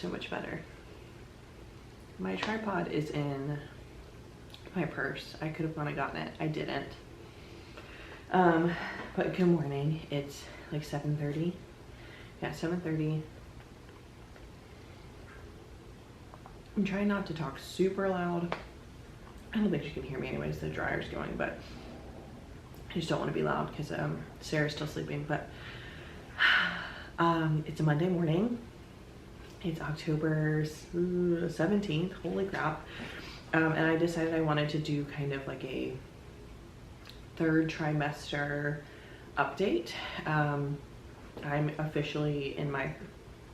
so much better. My tripod is in my purse. I could have gone and gotten it. I didn't. But good morning. It's like 7:30. Yeah, 7:30. I'm trying not to talk super loud. I don't think you can hear me anyways. The dryer's going, but I just don't want to be loud because Sarah's still sleeping. But it's a Monday morning. It's October 17th. Holy crap. And I decided I wanted to do kind of like a third trimester update. I'm officially in my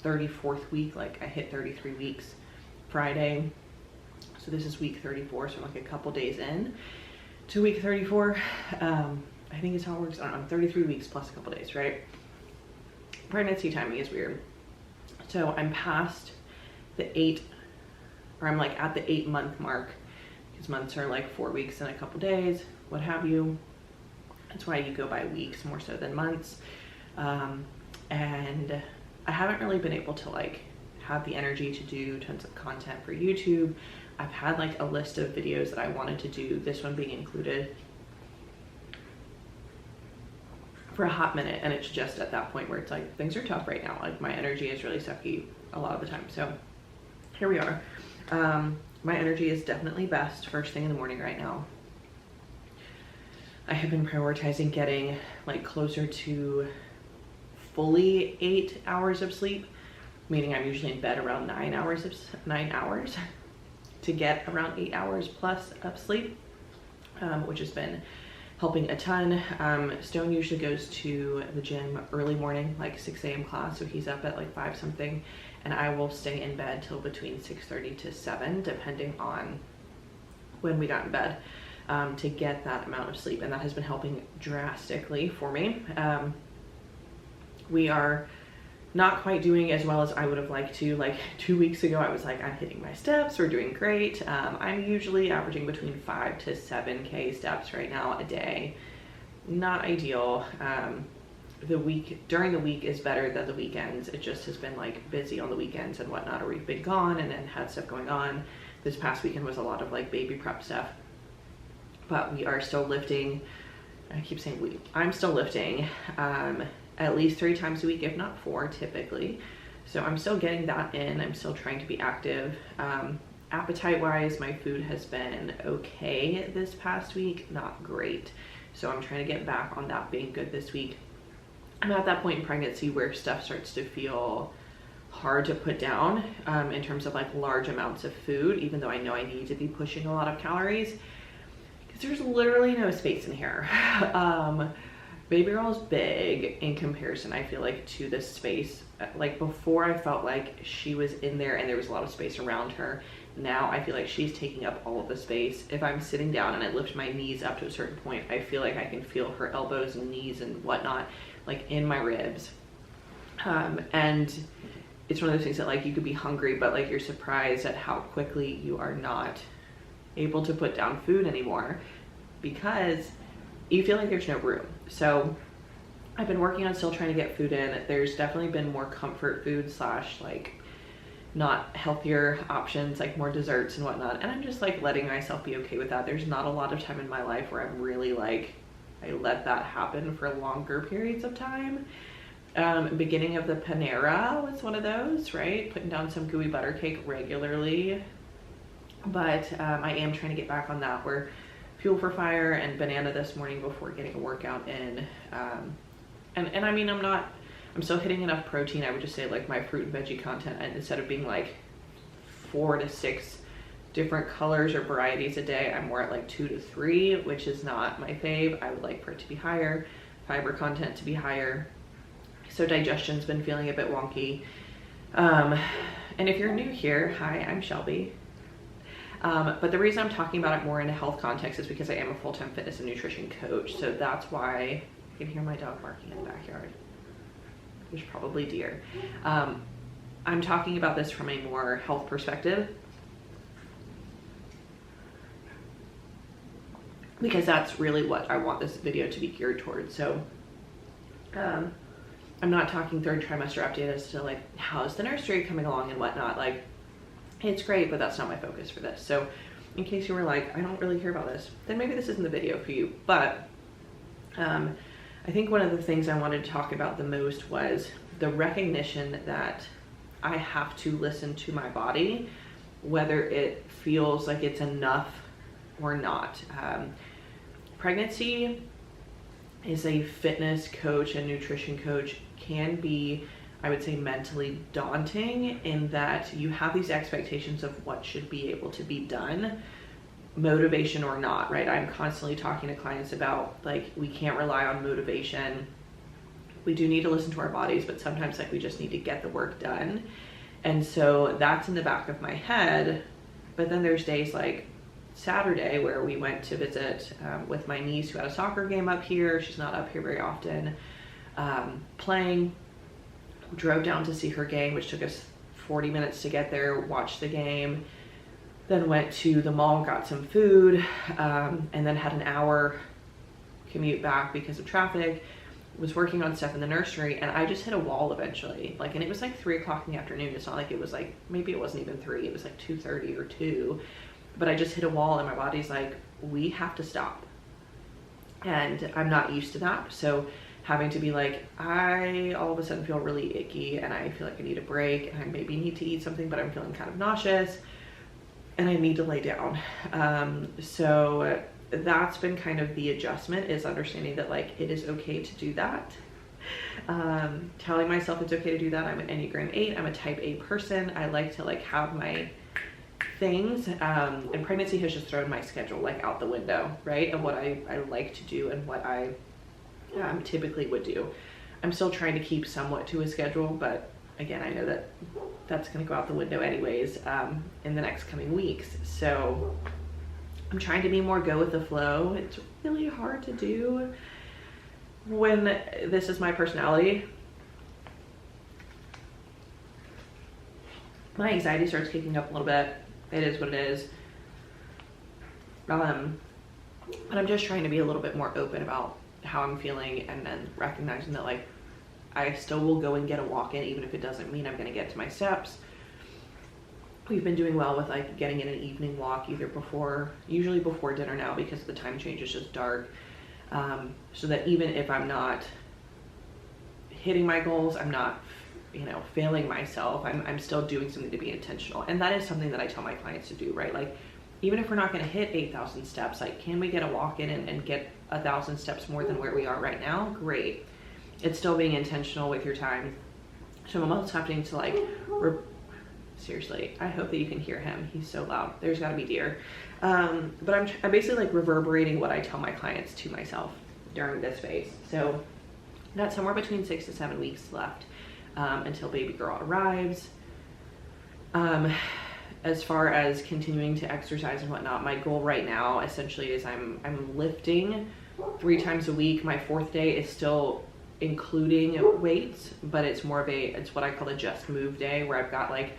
34th week. Like I hit 33 weeks Friday. So this is week 34. So I'm like a couple days in to week 34. I think it's how it works. I don't know, 33 weeks plus a couple days, right? Pregnancy timing is weird. So I'm past the I'm like at the 8-month mark, because months are like 4 weeks and a couple days, what have you. That's why you go by weeks more so than months. And I haven't really been able to like have the energy to do tons of content for YouTube. I've had like a list of videos that I wanted to do, this one being included, for a hot minute, and it's just at that point where it's like things are tough right now. Like my energy is really sucky a lot of the time. So here we are. My energy is definitely best first thing in the morning right now. I have been prioritizing getting like closer to fully 8 hours of sleep, meaning I'm usually in bed around 9 hours to get around 8 hours plus of sleep, which has been helping a ton. Stone usually goes to the gym early morning, like 6 a.m. class, so he's up at like 5 something, and I will stay in bed till between 6:30 to 7, depending on when we got in bed, to get that amount of sleep, and that has been helping drastically for me. We are not quite doing as well as I would have liked to. Like 2 weeks ago, I was like, I'm hitting my steps, we're doing great. I'm usually averaging between 5 to 7K steps right now a day. Not ideal. During the week is better than the weekends. It just has been like busy on the weekends and whatnot, or we've been gone and then had stuff going on. This past weekend was a lot of like baby prep stuff, but we are still lifting. I keep saying we, I'm still lifting, at least 3 times a week, if not 4 typically. So I'm still getting that in. I'm still trying to be active. Appetite wise, my food has been okay this past week, not great. So I'm trying to get back on that being good this week. I'm at that point in pregnancy where stuff starts to feel hard to put down in terms of like large amounts of food, even though I know I need to be pushing a lot of calories, because there's literally no space in here. Baby girl is big in comparison, I feel like, to this space. Like before, I felt like she was in there and there was a lot of space around her. Now I feel like she's taking up all of the space. If I'm sitting down and I lift my knees up to a certain point, I feel like I can feel her elbows and knees and whatnot, like in my ribs. And it's one of those things that like you could be hungry, but like you're surprised at how quickly you are not able to put down food anymore, because you feel like there's no room. So I've been working on still trying to get food in. There's definitely been more comfort food / like not healthier options, like more desserts and whatnot. And I'm just like letting myself be okay with that. There's not a lot of time in my life where I'm really like, I let that happen for longer periods of time. Beginning of the Panera was one of those, right? Putting down some gooey butter cake regularly. But I am trying to get back on that, where Fuel for Fire and banana this morning before getting a workout in. And I mean, I'm still hitting enough protein. I would just say like my fruit and veggie content, and instead of being like 4 to 6 different colors or varieties a day, I'm more at like 2 to 3, which is not my fave. I would like for it to be higher, fiber content to be higher. So digestion's been feeling a bit wonky. And if you're new here, hi, I'm Shelby. But the reason I'm talking about it more in a health context is because I am a full-time fitness and nutrition coach. So that's why you can hear my dog barking in the backyard. There's probably deer. I'm talking about this from a more health perspective, because that's really what I want this video to be geared towards. So I'm not talking third trimester update as to like, how's the nursery coming along and whatnot. Like, it's great, but that's not my focus for this. So in case you were like, I don't really care about this, then maybe this isn't the video for you. But I think one of the things I wanted to talk about the most was the recognition that I have to listen to my body, whether it feels like it's enough or not. Pregnancy as a fitness coach and nutrition coach can be, I would say, mentally daunting in that you have these expectations of what should be able to be done, motivation or not, right? I'm constantly talking to clients about like, we can't rely on motivation. We do need to listen to our bodies, but sometimes like we just need to get the work done. And so that's in the back of my head. But then there's days like Saturday where we went to visit with my niece who had a soccer game up here. She's not up here very often, playing. Drove down to see her game, which took us 40 minutes to get there, watched the game, then went to the mall, got some food, and then had an hour commute back because of traffic. Was working on stuff in the nursery, and I just hit a wall eventually. Like, and it was like 3 o'clock in the afternoon. It's not like it was like, maybe it wasn't even 3, it was like 2:30 or 2. But I just hit a wall and my body's like, we have to stop. And I'm not used to that. So having to be like, I all of a sudden feel really icky and I feel like I need a break and I maybe need to eat something, but I'm feeling kind of nauseous and I need to lay down. So that's been kind of the adjustment, is understanding that like it is okay to do that. Telling myself it's okay to do that. I'm an Enneagram 8. I'm a type A person. I like to like have my things, and pregnancy has just thrown my schedule like out the window, right? Of what I like to do and what I typically would do. I'm still trying to keep somewhat to a schedule, but again, I know that that's going to go out the window anyways in the next coming weeks. So I'm trying to be more go with the flow. It's really hard to do when this is my personality. My anxiety starts kicking up a little bit. It is what it is. But I'm just trying to be a little bit more open about how I'm feeling, and then recognizing that like I still will go and get a walk in, even if it doesn't mean I'm going to get to my steps. We've been doing well with like getting in an evening walk, either usually before dinner now, because the time change is just dark. So that even if I'm not hitting my goals, I'm not, failing myself, I'm still doing something to be intentional. And that is something that I tell my clients to do, right? Like, even if we're not going to hit 8,000 steps, like, can we get a walk in and get 1,000 steps more than where we are right now? Great. It's still being intentional with your time. So I'm almost having to like, seriously, I hope that you can hear him. He's so loud. There's got to be deer. But I'm basically like reverberating what I tell my clients to myself during this phase. So got somewhere between 6 to 7 weeks left until baby girl arrives. As far as continuing to exercise and whatnot, my goal right now essentially is I'm lifting 3 times a week. My 4th day is still including weights, but it's more of it's what I call a just move day, where I've got like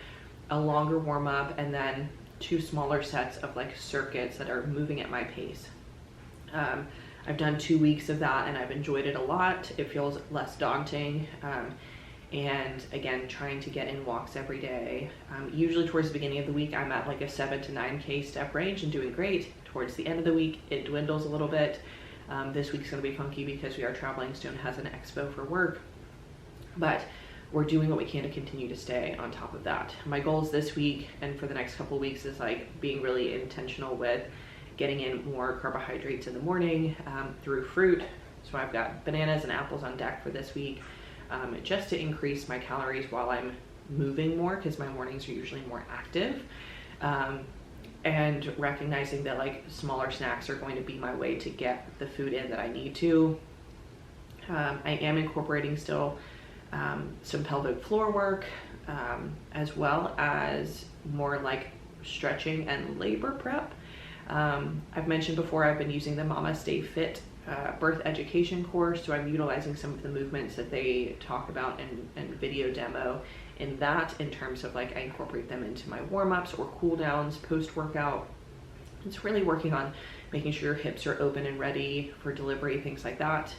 a longer warm up and then 2 smaller sets of like circuits that are moving at my pace. I've done 2 weeks of that and I've enjoyed it a lot. It feels less daunting. And again, trying to get in walks every day. Usually towards the beginning of the week, I'm at like a 7 to 9K step range and doing great. Towards the end of the week, it dwindles a little bit. This week's gonna be funky because we are traveling. Stone has an expo for work, but we're doing what we can to continue to stay on top of that. My goals this week and for the next couple of weeks is like being really intentional with getting in more carbohydrates in the morning through fruit. So I've got bananas and apples on deck for this week, just to increase my calories while I'm moving more, because my mornings are usually more active. And recognizing that like smaller snacks are going to be my way to get the food in that I need to. I am incorporating still some pelvic floor work, as well as more like stretching and labor prep. I've mentioned before, I've been using the Mama Stay Fit birth education course, so I'm utilizing some of the movements that they talk about and video demo in that, in terms of like I incorporate them into my warm-ups or cool downs post-workout. It's really working on making sure your hips are open and ready for delivery, things like that.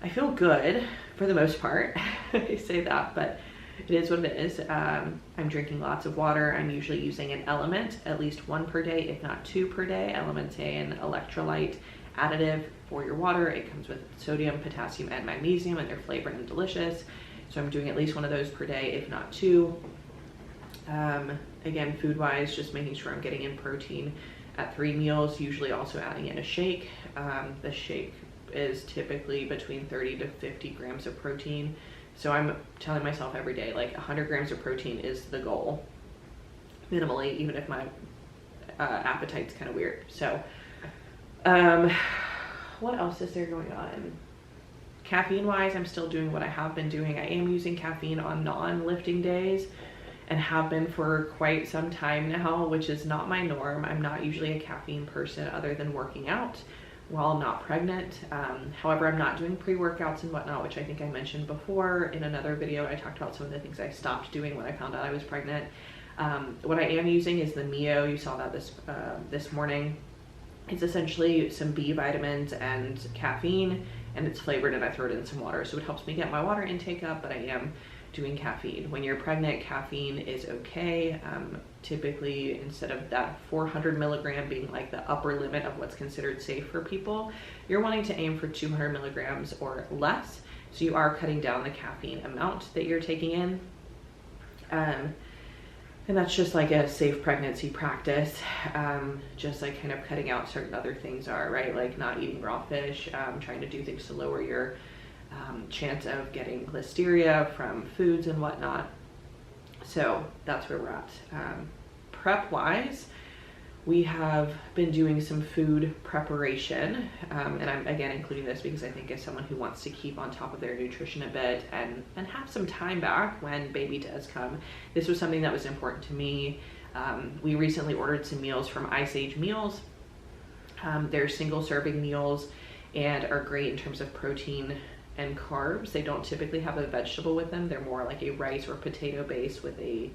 I feel good for the most part. I say that, but it is what it is. I'm drinking lots of water. I'm usually using an Element, at least 1 per day, if not 2 per day. Element's an electrolyte additive for your water. It comes with sodium, potassium, and magnesium, and they're flavored and delicious. So I'm doing at least 1 of those per day, if not 2. Again, food-wise, just making sure I'm getting in protein at 3 meals, usually also adding in a shake. The shake is typically between 30 to 50 grams of protein. So I'm telling myself every day, like 100 grams of protein is the goal, minimally, even if my appetite's kind of weird. So what else is there going on? Caffeine wise, I'm still doing what I have been doing. I am using caffeine on non-lifting days and have been for quite some time now, which is not my norm. I'm not usually a caffeine person other than working out while not pregnant. However, I'm not doing pre-workouts and whatnot, which I think I mentioned before in another video. I talked about some of the things I stopped doing when I found out I was pregnant. What I am using is the Mio. You saw that this morning. It's essentially some B vitamins and caffeine, and it's flavored, and I throw it in some water. So it helps me get my water intake up, but I am doing caffeine. When you're pregnant, caffeine is okay. Typically, instead of that 400 milligram being like the upper limit of what's considered safe for people, you're wanting to aim for 200 milligrams or less. So you are cutting down the caffeine amount that you're taking in. And that's just like a safe pregnancy practice. Just like kind of cutting out certain other things are, right? Like not eating raw fish, trying to do things to lower your chance of getting listeria from foods and whatnot. So that's where we're at. Prep wise, we have been doing some food preparation, and I'm again including this because I think as someone who wants to keep on top of their nutrition a bit and have some time back when baby does come, this was something that was important to me. We recently ordered some meals from Ice Age Meals. They're single serving meals and are great in terms of protein and carbs. They don't typically have a vegetable with them. They're more like a rice or potato base with a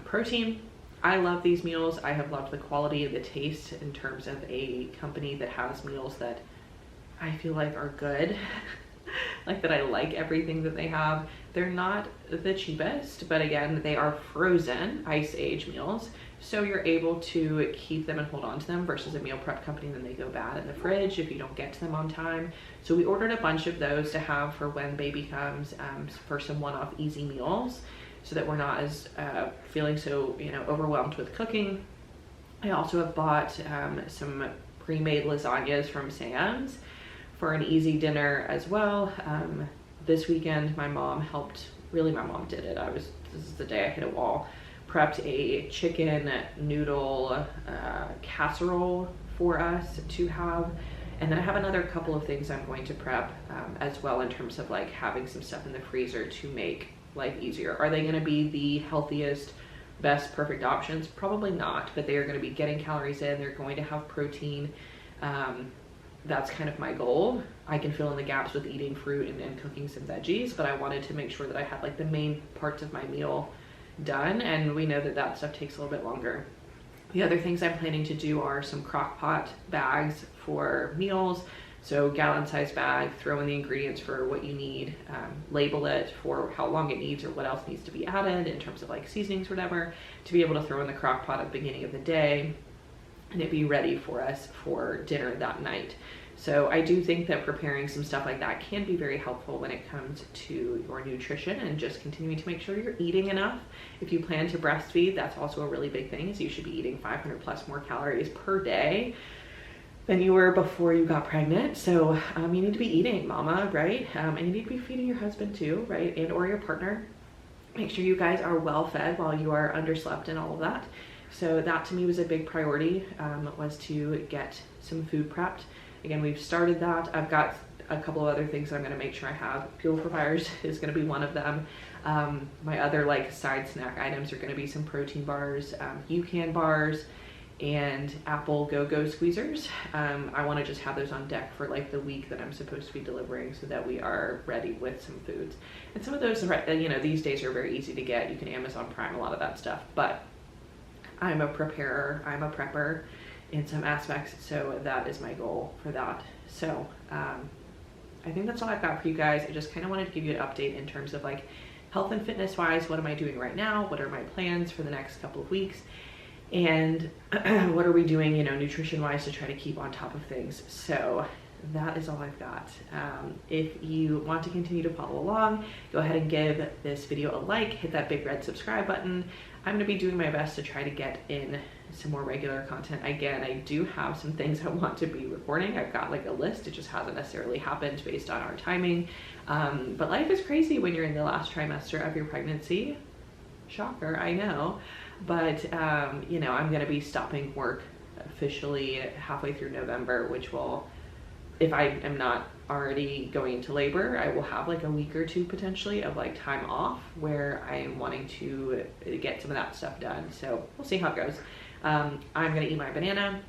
protein. I love these meals. I have loved the quality and the taste in terms of a company that has meals that I feel like are good. Like that I like everything that they have. They're not the cheapest, but again, they are frozen Ice Age meals. So you're able to keep them and hold on to them versus a meal prep company, then they go bad in the fridge if you don't get to them on time. So we ordered a bunch of those to have for when baby comes, for some one-off easy meals, so that we're not as feeling so overwhelmed with cooking. I also have bought some pre-made lasagnas from Sam's for an easy dinner as well. This weekend my mom helped, really my mom did it. This is the day I hit a wall. Prepped a chicken noodle casserole for us to have. And then I have another couple of things I'm going to prep as well in terms of like having some stuff in the freezer to make life easier. Are they going to be the healthiest, best, perfect options? Probably not, but they are going to be getting calories in. They're going to have protein. That's kind of my goal. I can fill in the gaps with eating fruit and cooking some veggies, but I wanted to make sure that I had like the main parts of my meal done, and we know that that stuff takes a little bit longer. The other things I'm planning to do are some crock pot bags for meals. So gallon size bag, throw in the ingredients for what you need, label it for how long it needs or what else needs to be added in terms of like seasonings or whatever, to be able to throw in the crock pot at the beginning of the day and it be ready for us for dinner that night. So I do think that preparing some stuff like that can be very helpful when it comes to your nutrition and just continuing to make sure you're eating enough. If you plan to breastfeed, that's also a really big thing, is you should be eating 500 plus more calories per day than you were before you got pregnant. So you need to be eating, mama, right? And you need to be feeding your husband too, right? And or your partner. Make sure you guys are well fed while you are underslept and all of that. So that to me was a big priority, was to get some food prepped. Again, we've started that. I've got a couple of other things that I'm gonna make sure I have. Fuel for Fires is gonna be one of them. My other like side snack items are gonna be some protein bars, UCAN bars, and apple go-go squeezers. I wanna just have those on deck for like the week that I'm supposed to be delivering so that we are ready with some foods. And some of those, these days are very easy to get. You can Amazon Prime a lot of that stuff, but I'm a preparer, I'm a prepper in some aspects, so that is my goal for that. So I think that's all I've got for you guys. I just kind of wanted to give you an update in terms of like health and fitness wise. What am I doing right now? What are my plans for the next couple of weeks? And what are we doing, you know, nutrition wise to try to keep on top of things. So that is all I've got. If you want to continue to follow along, go ahead and give this video a like, hit that big red subscribe button. I'm gonna be doing my best to try to get in some more regular content. Again, I do have some things I want to be recording. I've got like a list, it just hasn't necessarily happened based on our timing. But life is crazy when you're in the last trimester of your pregnancy. Shocker, I know. But, you know, I'm gonna be stopping work officially halfway through November, which will, if I am not already going into labor, I will have like a week or two potentially of like time off where I am wanting to get some of that stuff done. So we'll see how it goes. I'm gonna eat my banana,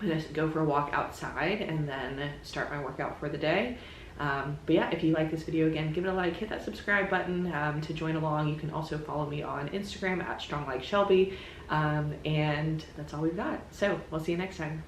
I'm gonna go for a walk outside and then start my workout for the day. But yeah, if you like this video, again, give it a like, hit that subscribe button to join along. You can also follow me on Instagram at StrongLikeShelby. And that's all we've got. So we'll see you next time.